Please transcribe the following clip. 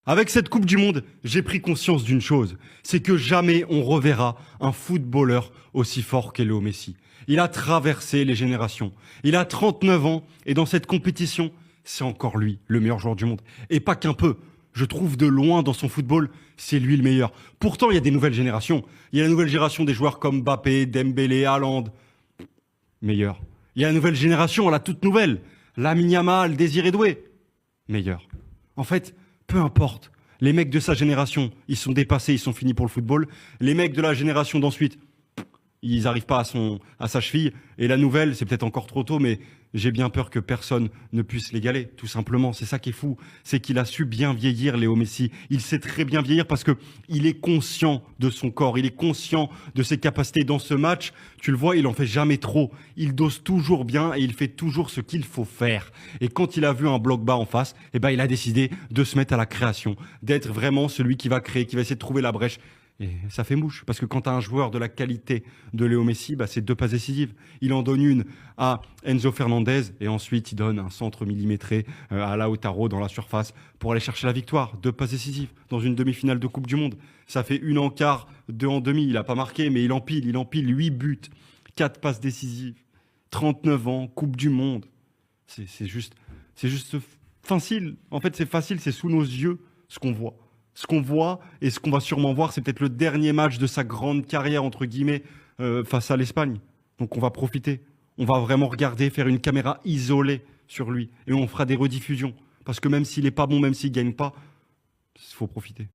Avec cette Coupe du Monde, j'ai pris conscience d'une chose, c'est que jamais on reverra un footballeur aussi fort qu'est Léo Messi. Il a traversé les générations. Il a 39 ans et dans cette compétition, c'est encore lui, le meilleur joueur du monde. Et pas qu'un peu. Je trouve de loin dans son football, c'est lui le meilleur. Pourtant, il y a des nouvelles générations. Il y a la nouvelle génération des joueurs comme Mbappé, Dembélé, Haaland. Meilleur. Il y a la nouvelle génération, la toute nouvelle. Lamine Yamal, Désiré Doué. Meilleur. En fait, peu importe. Les mecs de sa génération, ils sont dépassés, ils sont finis pour le football. Les mecs de la génération d'ensuite, ils n'arrivent pas à sa cheville. Et la nouvelle, c'est peut-être encore trop tôt, mais j'ai bien peur que personne ne puisse l'égaler, tout simplement. C'est ça qui est fou, c'est qu'il a su bien vieillir, Léo Messi. Il sait très bien vieillir parce que il est conscient de son corps, il est conscient de ses capacités dans ce match. Tu le vois, il en fait jamais trop. Il dose toujours bien et il fait toujours ce qu'il faut faire. Et quand il a vu un bloc bas en face, eh ben, il a décidé de se mettre à la création, d'être vraiment celui qui va créer, qui va essayer de trouver la brèche. Et ça fait mouche, parce que quand tu as un joueur de la qualité de Léo Messi, bah, c'est 2 passes décisives. Il en donne une à Enzo Fernandez, et ensuite il donne un centre millimétré à Lautaro dans la surface pour aller chercher la victoire. 2 passes décisives dans une demi-finale de Coupe du Monde. Ça fait 1 en quart, 2 en demi. Il n'a pas marqué, mais il empile 8 buts, 4 passes décisives. 39 ans, Coupe du Monde. C'est juste facile. En fait, c'est facile, c'est sous nos yeux ce qu'on voit. Ce qu'on voit et ce qu'on va sûrement voir, c'est peut-être le dernier match de sa grande carrière, entre guillemets, face à l'Espagne. Donc on va profiter. On va vraiment regarder, faire une caméra isolée sur lui. Et on fera des rediffusions. Parce que même s'il n'est pas bon, même s'il ne gagne pas, il faut profiter.